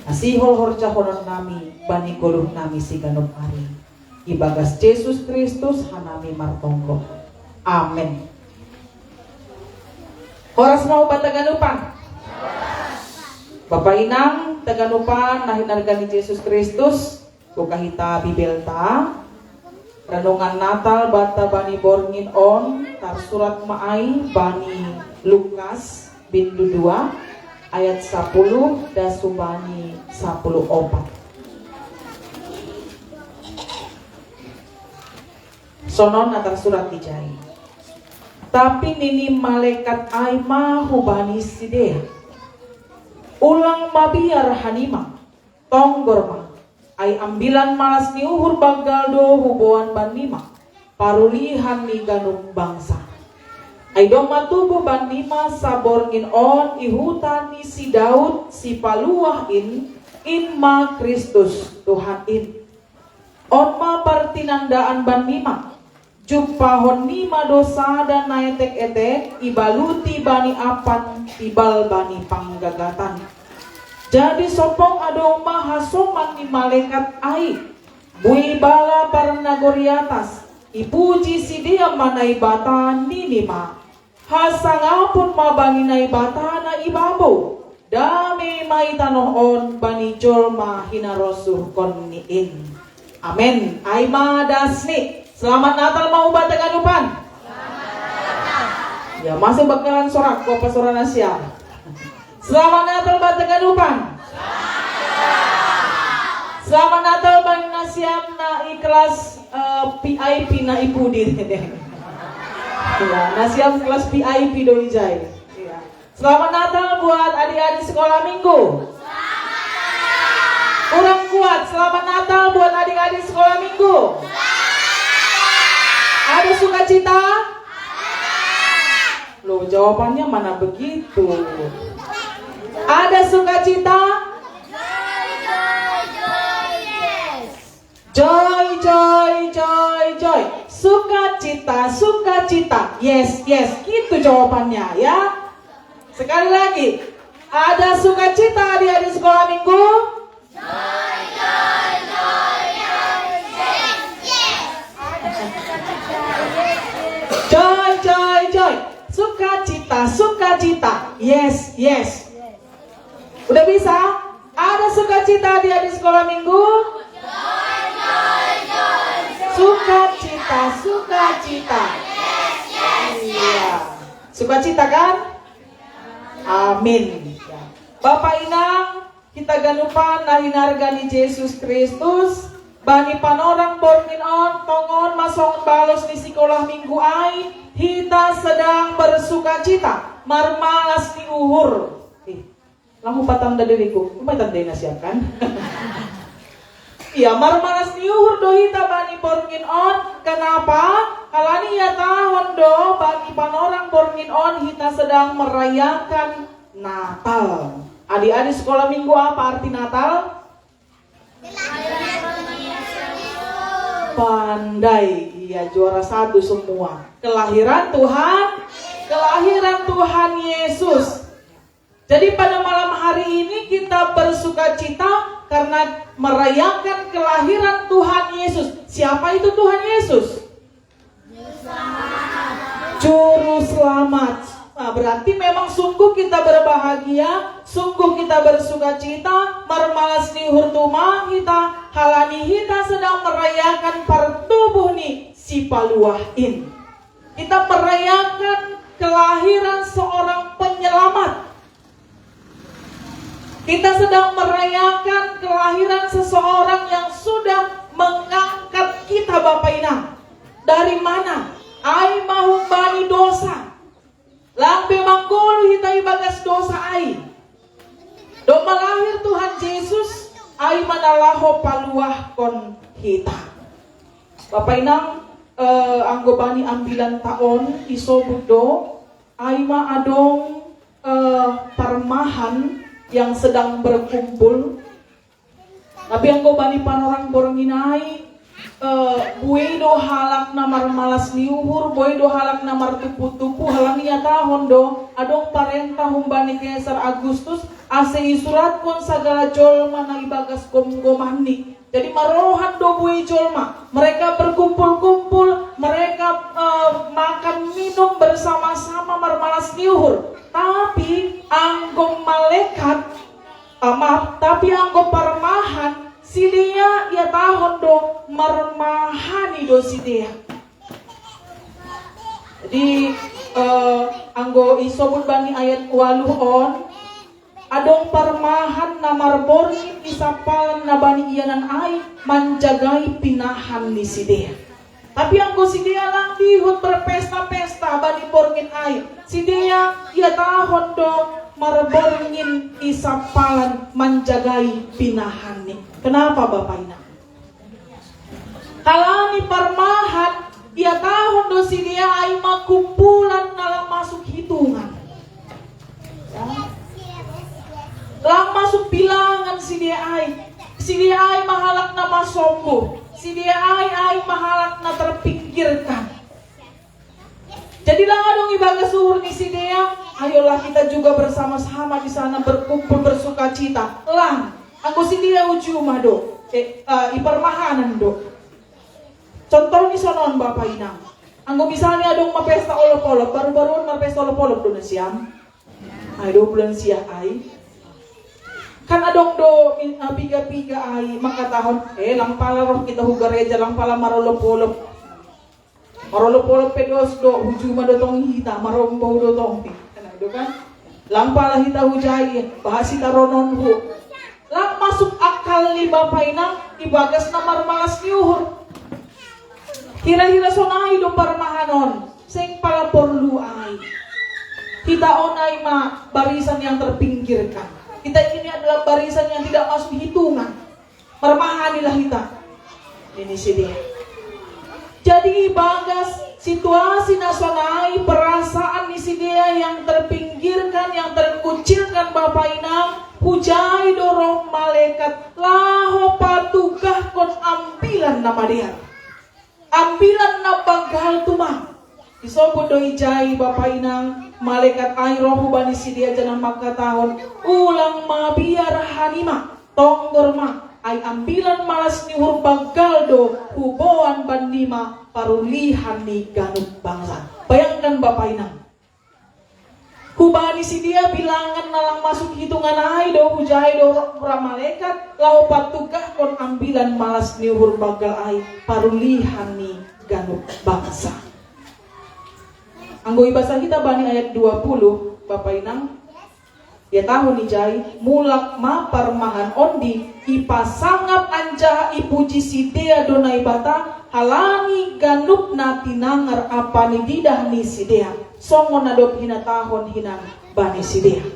Asihol horca honon nami bani goluh nami si ganup ari. Ibagas Yesus Kristus hanami martonggo. Amin. Horas mau bataganupan. Bapak Inang taganupan nahinargani Yesus Kristus kukahita bibelta. Renungan Natal bata bani borngin on tar surat maai bani Lukas bintu 2 ayat 10 dasu bani 14. Sonon natar surat dijai. Tapi nini malaikat aima hubani sidea. Ulang mabiar hanima. Tonggorma. Ai ambilan malas ni uhur bagaldo huboan banima. Parulihan ni ganung bangsa. Ai doma tubuh banima saborngin on ihutan ni si Daud si paluah in ma Kristus Tuhan in. On ma partinandaan banima. Jupahon nima dosa dan naetek-etek ibaluti bani apan tibal bani panggagatan. Jadi sopong adong mahasoman ni malaikat ai. Bui bala parnagori atas. Ipuji si dia manai bata ninima. Hasangapun mabangi nai bata na ibabo. Dame mai tanohon bani jolma hinarosuh konniin. Amin. Aima dasni. Selamat Natal mau bataganupan. Ya masih bakalan sorak ko pasora Asia. Selamat Natal bataganupan. Selamat Natal bang Nasiam na ikhlas PIP na ipudi. Ya, Nasiam kelas PIP doi jai. Ya. Selamat Natal buat adik-adik sekolah minggu. Kurang kuat. Selamat Natal buat adik-adik sekolah minggu. Ada sukacita? Loh, jawabannya mana begitu? Ada sukacita? Joy, joy, joy, joy. Sukacita, sukacita. Yes, yes, gitu jawabannya ya. Sekali lagi. Ada sukacita adik-adik sekolah minggu? Joy, joy, joy, joy. Yes, yes. Joy, joy, joy. Sukacita, sukacita. Yes, yes. Udah bisa? Ada sukacita di sekolah minggu? Joy, joy, joy. Sukacita, sukacita. Yes, yes, iya. Sukacita kan? Amin. Bapak Inang, kita ganupan nahinargani Yesus Kristus. Bani panorang borngin on tongon masong balos di sekolah minggu ai hita sedang bersukacita marmalas ni uhur. Lahu patanda diriku, kumay tanday na siya kan? Iya, marmalas ni uhur do hita bani borngin on. Kenapa? Kalani ya tahun do bani panorang borngin on hita sedang merayakan Natal. Adik-adik sekolah minggu apa arti Natal? Pandai, iya juara 1 semua. Kelahiran Tuhan Yesus. Jadi pada malam hari ini kita bersukacita karena merayakan kelahiran Tuhan Yesus. Siapa itu Tuhan Yesus? Juru selamat. Nah, berarti memang sungguh kita berbahagia, sungguh kita bersukacita, marmalas ni hurtuma kita, halani kita sedang merayakan pertubuh ni si paluahin. Kita merayakan kelahiran seorang penyelamat. Kita sedang merayakan kelahiran seseorang yang sudah mengangkat kita Bapak Inang. Dari mana? Ai mahum bani dosa. Lambe manggolo hitai bagas dosa ai. Do malahir Tuhan Yesus ai manalaho paluah kon hita. Bapak Inang anggo bani ambilan taon isobudo ai ma adong parmahan yang sedang berkumpul. Tapi anggo bani panorang boronginai buay do halak namar malas liuhur, buay do halak namar tupu-tupu halang iya tahun do adong parentah humbani Kaisar Agustus ase isurat kon sagala jolma na ibagas gomani. Jadi marohan do buay jolma, mereka berkumpul-kumpul, mereka makan minum bersama-sama marmalas liuhur. Tapi anggong malaikat tapi anggong parmahan si dia ya tahun do marmahani do si dia. Jadi anggo isobut bani ayat 8 on adong parmahan namar borni isapalan na bani iyanan ay manjagai pinahan ni si dia. Tapi anggo si dia lang dihut berpesta-pesta bani borngin ay. Si dia ya tahun do marborngin isapalan manjagai pinahan ni. Kenapa Bapak Ina? Kalani parmahan dia tahun do si dia ay makumpulan dalam masuk hitungan. Ya. Lang masuk bilangan si dia ay. Si dia ay mahalak na masombo. Si dia ay mahalak na terpinggirkan. Jadi lang adong ibaga suhur ni si dia, ayolah kita juga bersama-sama di sana berkumpul bersuka cita. Lang, anggo si dia ujuma do, iparmahanan do. Contoh ni sonon Bapak Inang. Anggo misalnya adong mapesta olok-olok, baru-baru mapesta olok-olok do na siyam. Ay do bulan siya ay. Kan adong do piga-piga ay makatahon, lang pala roh kita hugareja, lang pala marolop-olop. Marolop-olop pedos do, hujuma do tong hita, marombo do tong do kan? Lang pala hita hujai, bahasita ronon hu. Lang masuk akal ni Bapak Inang, ibagas na marmalas liuhur. Hira-hira sonai do parmahanon, sing pala porlu ay. Kita onay ma barisan yang terpinggirkan. Kita ini adalah barisan yang tidak masuk hitungan. Parmahanilah kita. Ini si dia. Jadi bagas situasi nasional, perasaan di dia yang terpinggirkan, yang terkucilkan Bapak Inang, hujai dorong malaikat, laho patugah kon ambilan nama dia. Ambilan na bagal tumang. Isobut do ijai Bapak Inang, malaikat ay rohu bani si dia jangan makatahon, ulang mabiar hanima, tonggorma. Ay ambilan malas ni hurbagal do huboan bandima parulihan ni ganut bangsa. Bayangkan Bapak Inang. Hubani si dia bilangan nalang masuk hitungan ay do hujai do para malaikat lau patukah kon ambilan malas ni hurbagal ay parulihan ni ganut bangsa. Anggo ibasa kita bani ayat 20 Bapak Inang. Ya tahu nih jai mulak ma parmahan ondi ipasangap anja ipuji si dea donai bata halangi ganup na tinangar apa ni didah ni si dea songo nadop hina tahun hinang bani si dea.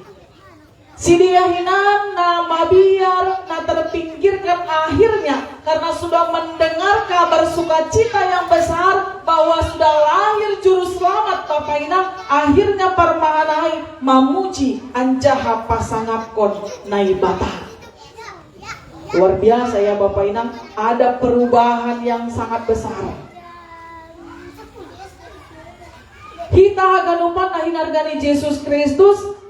Si dia hinan na mabiar na terpinggirkan akhirnya karena sudah mendengar kabar sukacita yang besar bahwa sudah lahir juru selamat Bapak Inang. Akhirnya parmahanai mamuji anjaha pasangapkon naibata. Luar biasa ya Bapak Inang, ada perubahan yang sangat besar. Kita ganuman na hinargani Yesus Kristus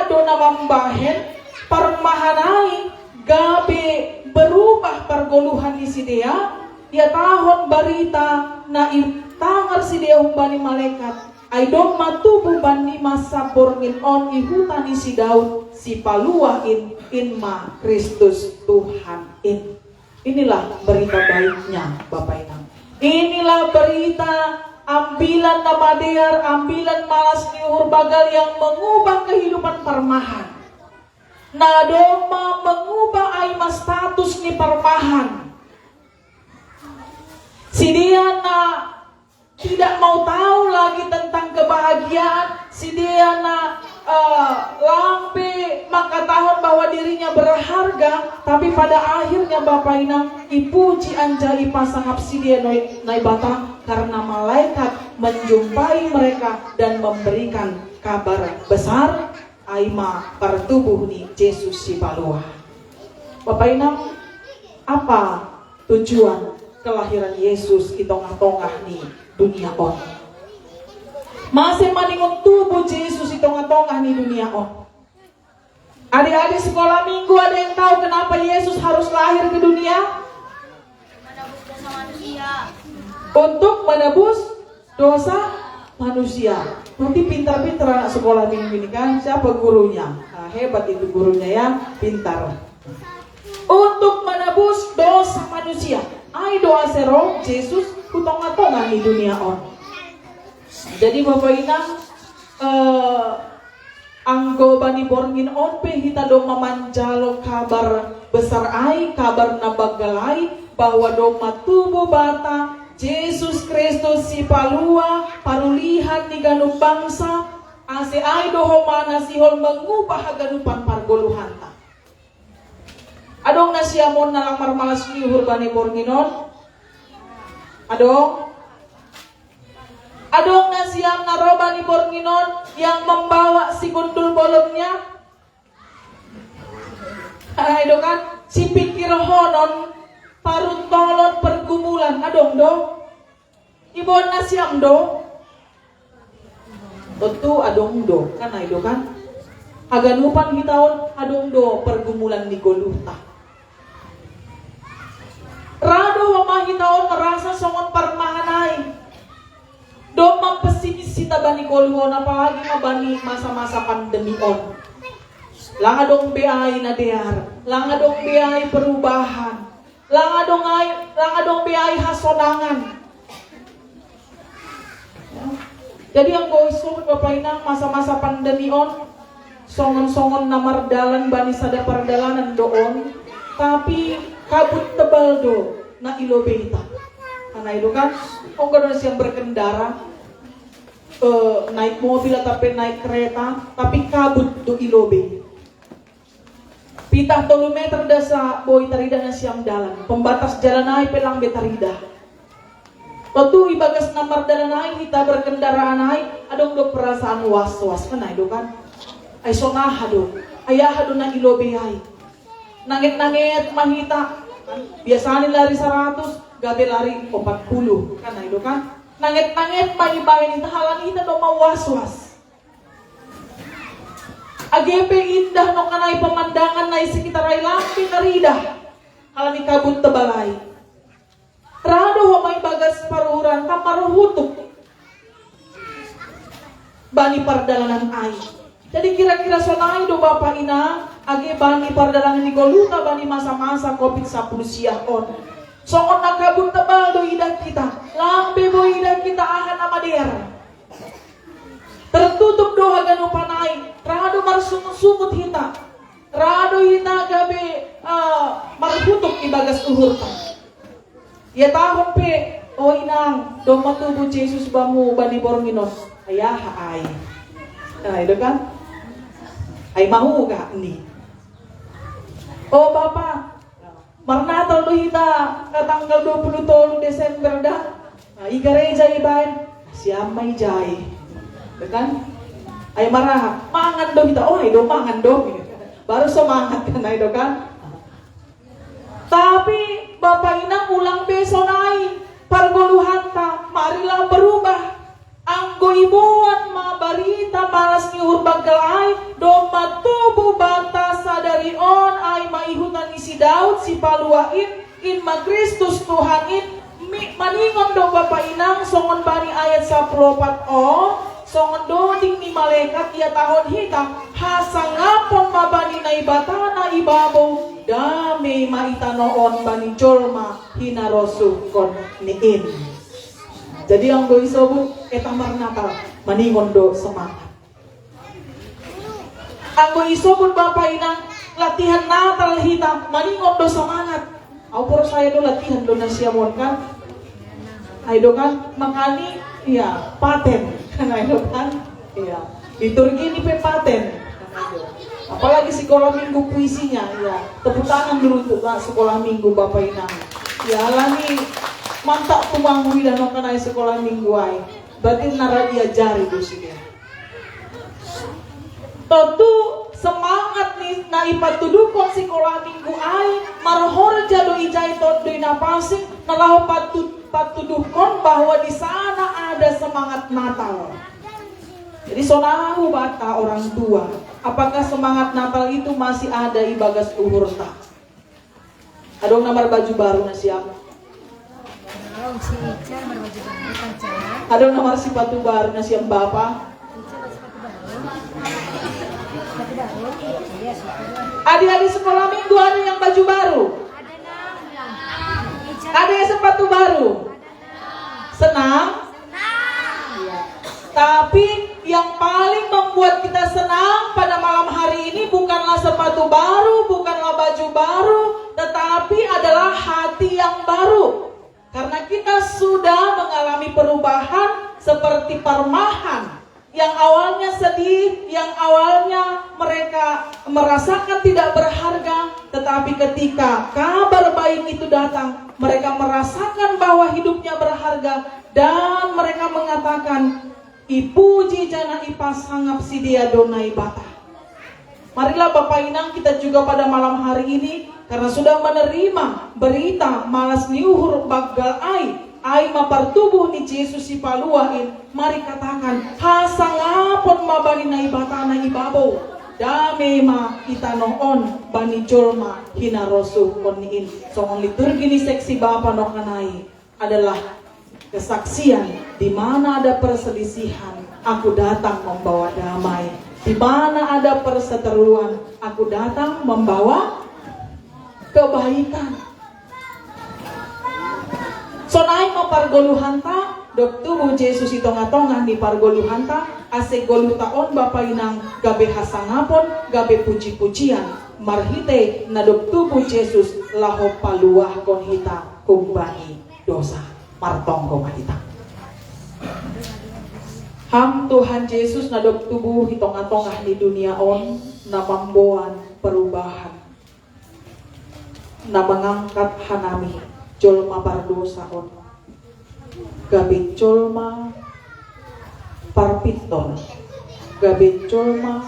dona mambahen parmahanai gabe berubah pergoluhan di si dia tahun barita na itangar si dia humbani malaikat ay dong matubu bani masa porngin on ihutani si Daud si paluain inma Kristus Tuhan in. Inilah berita baiknya Bapak Inang. Inilah berita ambilan nama dear, ambilan malas niur bagal yang mengubah kehidupan parmahan. Nadoma mengubah aima status ni parmahan. Si dia na tidak mau tahu lagi tentang kebahagiaan. Si dia na lampe maka tahun bahwa dirinya berharga. Tapi pada akhirnya Bapak Inang ipuji anjai pasangap si dia nai bata. Karena malaikat menjumpai mereka dan memberikan kabar besar aima pertubuh ni Yesus si palua. Bapak Inang, apa tujuan kelahiran Yesus di tengah-tengah nih dunia on. Masih maningon tubuh Yesus di tengah-tengah nih dunia on. Adik-adik sekolah minggu, ada yang tahu kenapa Yesus harus lahir ke dunia? Untuk menebus dosa manusia. Nanti pintar-pintar anak sekolah minggu ini kan. Siapa gurunya? Nah, hebat itu gurunya ya, pintar. Untuk menebus dosa manusia. Ai doa sero Yesus kutong-tongah di dunia on. Jadi Bapak Inang, anggo bani borngin on pe kita do memanjalo kabar besar ai, kabar nabagalai bahwa doma tubuh bata Yesus Kristus si palua parulihan di ganu bangsa ase ai doho mana sihol mengubah ganupan pargoluhanta. Adong nasiamon nalamar malas liuhur bani bornginon. Adong nasiam naroba ni bornginon yang membawa si gundul bolongnya. Ayo kan si pikir honon parun tolon pergumulan. Adong do ibon nasiam do tentu adong do kan ayo kan aganupan hitaon adong do pergumulan di goluta. Rado mamahitaon merasa songon parmahanai. Do mempesimis sita bani koluon apalagi mabani masa-masa pandemi on. Langa dong beai na dear, langa dong beai perubahan, langa dong beai hasonangan. Jadi yang goisul Bapak Inang masa-masa pandemi on, songon-songon namar dalan bani sada pardalanan doon, tapi kabut tebal do na ilobeta. Karena itu kan orang yang berkendara naik mobil atau naik kereta tapi kabut do ilobe. Pitah 3 meter dasa boy tarida na siyang dalan. Pembatas jalan ay pelang betarida. Waktu ibagas namar dalan ay kita berkendaraan ay adong do perasaan was-was kan itu kan. Ay songaha do. Ayaha do na ilobe ay. Nangit-nangit mahita. Biasanya lari 100, gabi lari 40 kan itu kan. Nangit-nangit mahibangin ita halang ita do mawas-was. AGP indah no kanay pemandangan na sekitar ay lampi narida. Halani kabut tebalay. Rado ho may bagas paruran kamaruhutok. Bani pardalanan ay. Jadi kira-kira sonay do Bapak Ina age bani pardalanan ni goluta bani masa-masa COVID-19 siya on. Songon nakabut tebal do idah kita. Lambe bo idah kita ahan amadir. Tertutup do haganu panai. Rado marsungut hita. Rado hita gabe marhutuk ibagas uhur ta. Ya tahun pe o inang do matubu Yesus bamu bani bornginos. Ayah ay. Nah itu kan. Ay mau ka ni. Oh Bapak, marnatal do hita katanggal 23 Desember dah. Igareja ibain siamay jay. Kan? Ay marah, mangan do hita. Oh, do mangan do. Baru semangat kan itu kan. Tapi Bapak Inang ulang besonai pargoluhanta, marilah berubah. Anggo ibuan ma barita malas ni urbagalai do matubu bata sadari on ay maihutan ni si Daud si paluain in ma Kristus Tuhanin maningon do Bapak Inang songon bani ayat 14 o songon doding ni malaikat ya tahun hitam hasangapon mabani na ibata na ibabaw dame maitanoon bani jolma hinarosu kon niin. Jadi ang do isobu etamar natal maningon do semangat. Ang do isobu Bapak Inang latihan natal hitam maningon do semangat. Aupor saya do latihan do nasiamon kan. Aido kan makani ya paten kan aido kan ya liturgi ini pe paten kan aido. Apalagi sekolah minggu puisinya ya tepuk tangan dulu untuk sekolah minggu Bapak Inang ya alani mantap tumang dan kanai sekolah minggu ay berarti nara diajari do sini tentu semangat nih na ipatudukon sekolah minggu ay marhor jado ijay to do binapasing nalau patuduhkon bahwa di sana ada semangat Natal. Jadi sonahu bata orang tua, apakah semangat Natal itu masih ada ibagas luhur tak? Ada nomor baju baru na siapa? Ada nomor sepatu baru na siapa Bapak? Adik-adik sekolah minggu ada yang baju baru? Ada yang sepatu baru? Senang? Tapi yang paling membuat kita senang pada malam hari ini bukanlah sepatu baru, bukanlah baju baru, tetapi adalah hati yang baru. Karena kita sudah mengalami perubahan seperti Parmahan. Yang awalnya sedih, yang awalnya mereka merasakan tidak berharga, tetapi ketika kabar baik itu datang, mereka merasakan bahwa hidupnya berharga, dan mereka mengatakan, "Ipuji jana ipas sangap si dia donai bata." Marilah Bapak Inang, kita juga pada malam hari ini, karena sudah menerima berita malas niuhur bagal ai mapartubuh ni Yesus si paluain, mari katakan hasangapon mabani na ibata na ibabaw dame ma itanoon bani jolma hinarosu koniin. So ang liturgi ni seksi Bapa no kanai adalah kesaksian di mana ada perselisihan, aku datang membawa damai. Di mana ada perseteruan, aku datang membawa kebaikan. Sonai mo pargoluhanta, dok tubuh Yesus itong-atongah di pargoluhanta, ase goluh taon Bapak Inang gabe hasangapon, gabe puji-pujian, marhite na dok tubuh Yesus laho paluah kon hita kumbani dosa, martong komahita. Ham Tuhan Yesus na dok tubuh itong-atongah di dunia on, na mamboan perubahan, na mengangkat hanami jolma pardosa on, gabe jolma parpiton, gabe jolma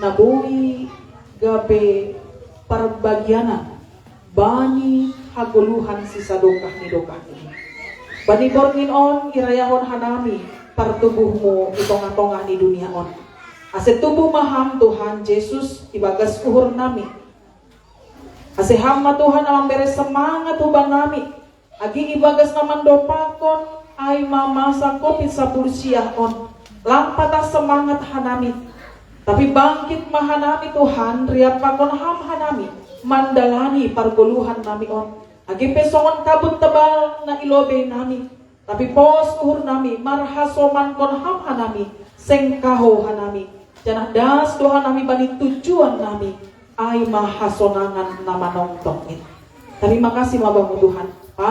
nabui, gabe parbagianan bani haguluhan sisa dokah ni dokah ini. Bani borngin on irayahon hanami partubuhmu itong-atongah ni dunia on. Ase tubuh maham Tuhan Yesus ibagas uhur nami. Ase hamma Tuhan amang beres semangat hubang nami. Agi ibagas naman dopakon ay mamasa kopit sa pulsiah on. Lampata semangat hanami. Tapi bangkit mahanami Tuhan, riat pakon ham hanami. Mandalani pargoluhan nami on. Agi pesongon kabut tebal na ilobe nami. Tapi pos uhur nami marhasoman kon ham hanami. Sengkaho hanami. Janah das Tuhan nami bani tujuan nami. Ay mahasonangan nama nongtongin. Terima kasih mabamu Tuhan.